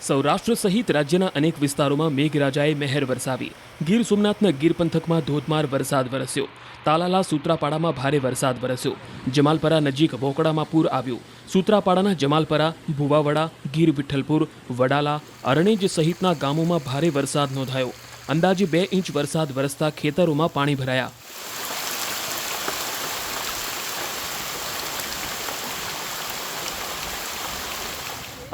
સૌરાષ્ટ્ર સહિત રાજ્યના અનેક વિસ્તારોમાં મેઘરાજાએ મહેર વરસાવી। ગીર સોમનાથના ગીર પંથકમાં ધોધમાર વરસાદ વરસ્યો। તાલાલા સૂત્રાપાડામાં ભારે વરસાદ વરસ્યો। જમાલપરા નજીક વોકડામાં પૂર આવ્યું। સૂત્રાપાડાના જમાલપરા, ભુવાવડા, ગીર વિઠ્ઠલપુર, વડાલા, અરણેજ સહિતના ગામોમાં ભારે વરસાદ નોંધાયો। અંદાજે 2 ઇંચ વરસાદ વરસતા ખેતરોમાં પાણી ભરાયા।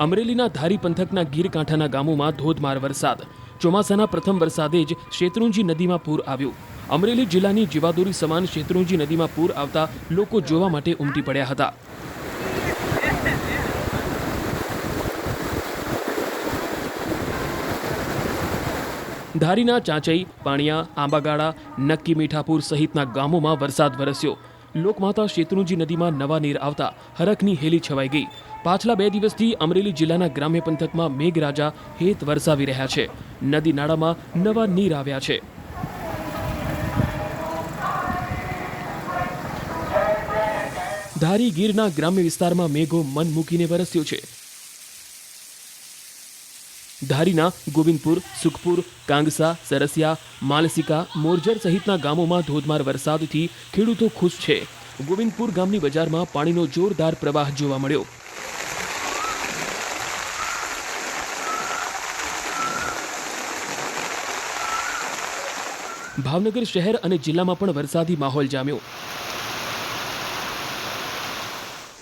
અમરેલીના ધારી પંથકના ગીર કાંઠાના ગામોમાં ધોધમાર વરસાદ। ચોમાસાના પ્રથમ વરસાદે જ શેત્રુંજી નદીમાં પૂર આવ્યું। અમરેલી જિલ્લાની જીવાદોરી સમાન શેત્રુંજી નદીમાં પૂર આવતા લોકો જોવા માટે ઉમટી પડ્યા હતા। ધારીના ચાંચઈ, પાણિયા, આંબાગાડા, નક્કી મીઠાપુર સહિતના ગામોમાં વરસાદ વરસ્યો। લોકમાતા શેત્રુંજી નદીમાં નવા નીર આવતા હરખની હેલી છવાઈ ગઈ। પાછલા 2 દિવસથી અમરેલી જિલ્લાના ગ્રામ્ય પંથકમાં મેઘરાજા હેત વરસાવી રહ્યા છે। નદી નાળામાં નવા નીર આવ્યા છે। ધારી ગીરના ગ્રામ્ય વિસ્તારમાં મેઘો મન મૂકીને વરસ્યો છે। ધારીના ગોવિંદપુર, સુખપુર, કાંગસા, સરસિયા, માલસિકા, મોરજર સહિતના ગામોમાં ધોધમાર વરસાદથી ખેડૂતો ખુશ છે। ગોવિંદપુર ગામની બજારમાં પાણીનો જોરદાર પ્રવાહ જોવા મળ્યો। ભાવનગર શહેર અને જિલ્લામાં પણ વરસાદી માહોલ જામ્યો।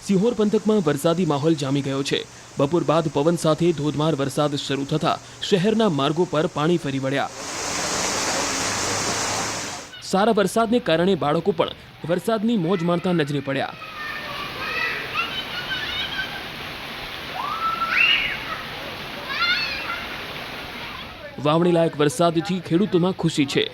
સિહોર પંથકમાં વરસાદી માહોલ જામી ગયો છે। બપોર બાદ પવન સાથે ધોધમાર વરસાદ શરૂ થતા શહેરના માર્ગો પર પાણી ફરી વળ્યા। સારા વરસાદને કારણે બાળકો પણ વરસાદની મોજ માણતા નજરે પડ્યા। વાવણી લાયક વરસાદથી ખેડૂતોમાં ખુશી છે।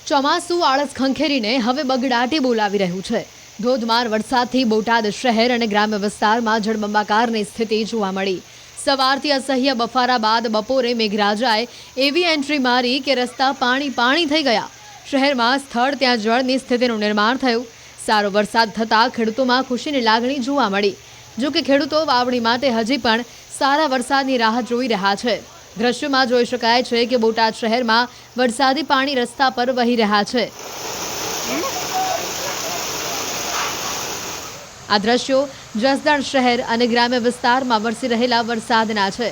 ચોમાસું આળસ ખંખેરીને હવે બગડાટી બોલાવી રહ્યું છે। ધોધમાર વરસાદથી બોટાદ શહેર અને ગ્રામ્ય વિસ્તારમાં જળબંબાકારની સ્થિતિ જોવા મળી। સવારથી અસહ્ય બફારા બાદ બપોરે મેઘરાજાએ એવી એન્ટ્રી મારી કે રસ્તા પાણી થઈ ગયા। શહેરમાં સ્થળ ત્યાં જળની સ્થિતિનું નિર્માણ થયું। સારો વરસાદ થતાં ખેડૂતોમાં ખુશીની લાગણી જોવા મળી। જો કે ખેડૂતો વાવણી માટે હજી પણ સારા વરસાદની રાહ જોઈ રહ્યા છે। દ્રશ્યોમાં જોઈ શકાય છે કે બોટાદ શહેરમાં વરસાદી પાણી રસ્તા પર વહી રહ્યા છે। આ દ્રશ્યો જસદણ શહેર અને ગ્રામ્ય વિસ્તારમાં વરસી રહેલા વરસાદના છે।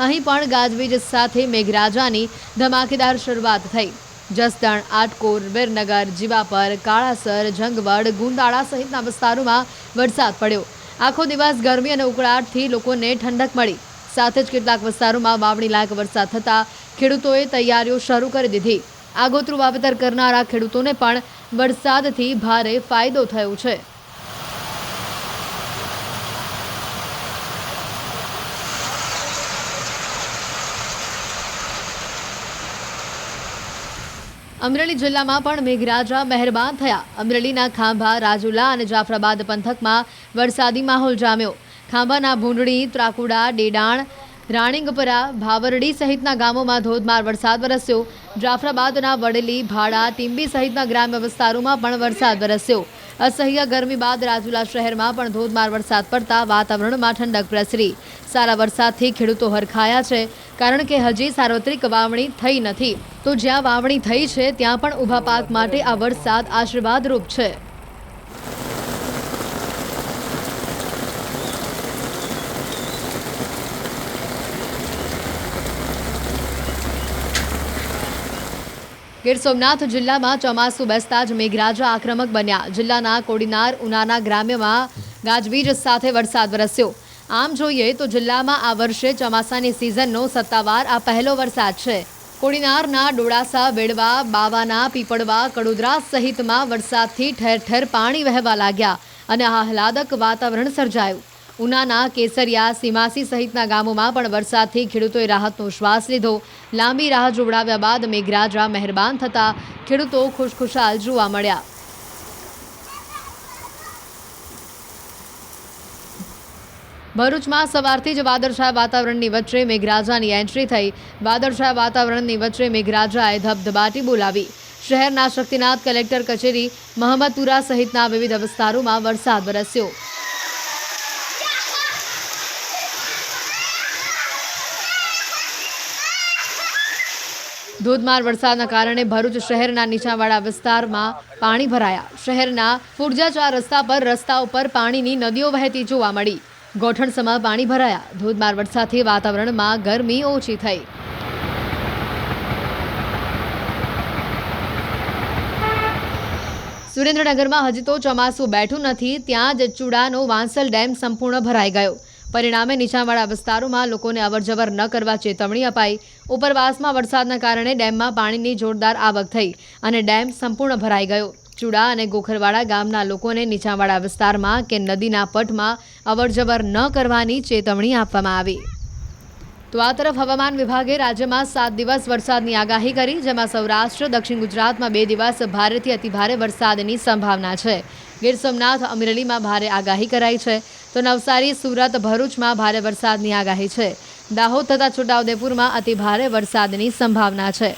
અહીં પણ ગાજવીજ સાથે મેઘરાજાની ધમાકેદાર શરૂઆત થઈ। જસદણ, આટકોર, વીરનગર, જીવાપર, કાળાસર, જંગવડ, ગુંદાળા સહિતના વિસ્તારોમાં વરસાદ પડ્યો। આખો દિવસ ગરમી અને ઉકળાટથી લોકોને ઠંડક મળી। સાથે જ કેટલાક વિસ્તારોમાં વાવણી લાયક વરસાદ થતાં ખેડૂતોએ તૈયારીઓ શરૂ કરી દીધી। આગોતરું વાવેતર કરનારા ખેડૂતોને પણ વરસાદથી ભારે ફાયદો થયો છે। અમરેલી જિલ્લામાં પણ મેઘરાજા મહેરબાન થયા। અમરેલીના ખાંભા, રાજુલા અને જાફરાબાદ પંથકમાં વરસાદી માહોલ જામ્યો। ખાંભાના ભૂંડણી, ત્રાકુડા, ડેડાણ, રાણીંગપરા, ભાવરડી સહિતના ગામોમાં ધોધમાર વરસાદ વરસ્યો। જાફરાબાદના વડલી, ભાડા, ટીંબી સહિતના ગ્રામ્ય વિસ્તારોમાં પણ વરસાદ વરસ્યો। અસહ્ય ગરમી બાદ રાજુલા શહેરમાં પણ ધોધમાર વરસાદ પડતા વાતાવરણમાં ઠંડક પ્રસરી। સારા વરસાદથી ખેડૂતો હરખાયા છે, કારણ કે હજી સાર્વત્રિક વાવણી થઈ નથી, તો જ્યાં વાવણી થઈ છે ત્યાં પણ ઊભા પાક માટે આ વરસાદ આશીર્વાદરૂપ છે। ગીર સોમનાથ જિલ્લામાં ચોમાસું બેસતા જ મેઘરાજા આક્રમક બન્યા। જિલ્લાના કોડીનાર, ઉનાના ગ્રામ્યમાં ગાજવીજ સાથે વરસાદ વરસ્યો। આમ જોઈએ તો જિલ્લામાં આ વર્ષે ચોમાસાની સિઝનનો સત્તાવાર આ પહેલો વરસાદ છે। કોડીનારના ડોળાસા, વેડવા, બાવાના, પીપળવા, કડોદરા સહિતમાં વરસાદથી ઠેર ઠેર પાણી વહેવા લાગ્યા અને આહલાદક વાતાવરણ સર્જાયું। ઉનાના કેસરિયા, સીમાસી સહિતના ગામોમાં પણ વરસાદથી ખેડૂતોએ રાહતનો શ્વાસ લીધો। લાંબી રાહ જોવડાવ્યા બાદ મેઘરાજા મહેરબાન થતા ખેડૂતો ખુશખુશાલ જોવા મળ્યા। ભરૂચમાં સવારથી જ વાદળછાયા વાતાવરણની વચ્ચે મેઘરાજાની એન્ટ્રી થઈ। વાદળછાયા વાતાવરણની વચ્ચે મેઘરાજાએ ધબધબાટી બોલાવી। શહેરના શક્તિનાથ કલેક્ટર કચેરી, મહમ્મદપુરા સહિતના વિવિધ વિસ્તારોમાં વરસાદ વરસ્યો. ધોધમાર વરસાદના કારણે ભરૂચ શહેરના નીચાણવાળા વિસ્તારમાં પાણી ભરાયા. શહેરના ફુરજા રસ્તા પર રસ્તા ઉપર પાણીની નદીઓ વહેતી જોવા મળી. ગોઠણસમાં પાણી ભરાયા. ધોધમાર વરસાદથી વાતાવરણમાં ગરમી ઓછી થઈ. સુરેન્દ્રનગરમાં હજી તો ચોમાસું બેઠું નથી, ત્યાં જ ચુડાનો વાંસલ ડેમ સંપૂર્ણ ભરાઈ ગયો. પરિણામે નીચાણવાળા વિસ્તારોમાં લોકોને અવરજવર ન કરવા ચેતવણી અપાઈ. ઉપરવાસમાં વરસાદના કારણે ડેમમાં પાણીની જોરદાર આવક થઈ અને ડેમ સંપૂર્ણ ભરાઈ ગયો. ચુડા અને ગોખરવાડા ગામના લોકોને નીચાણવાળા વિસ્તારમાં કે નદીના પટમાં અવરજવર ન કરવાની ચેતવણી આપવામાં આવી. તો આ તરફ હવામાન વિભાગે રાજ્યમાં 7 દિવસ વરસાદની આગાહી કરી, જેમાં સૌરાષ્ટ્ર, દક્ષિણ ગુજરાતમાં 2 દિવસ ભારેથી અતિભારે વરસાદની સંભાવના છે. ગીર સોમનાથ, અમરેલીમાં ભારે આગાહી કરાઈ છે, તો નવસારી, સુરત, ભરૂચમાં ભારે વરસાદની આગાહી છે. દાહોદ તથા છોટાઉદેપુરમાં અતિભારે વરસાદની સંભાવના છે.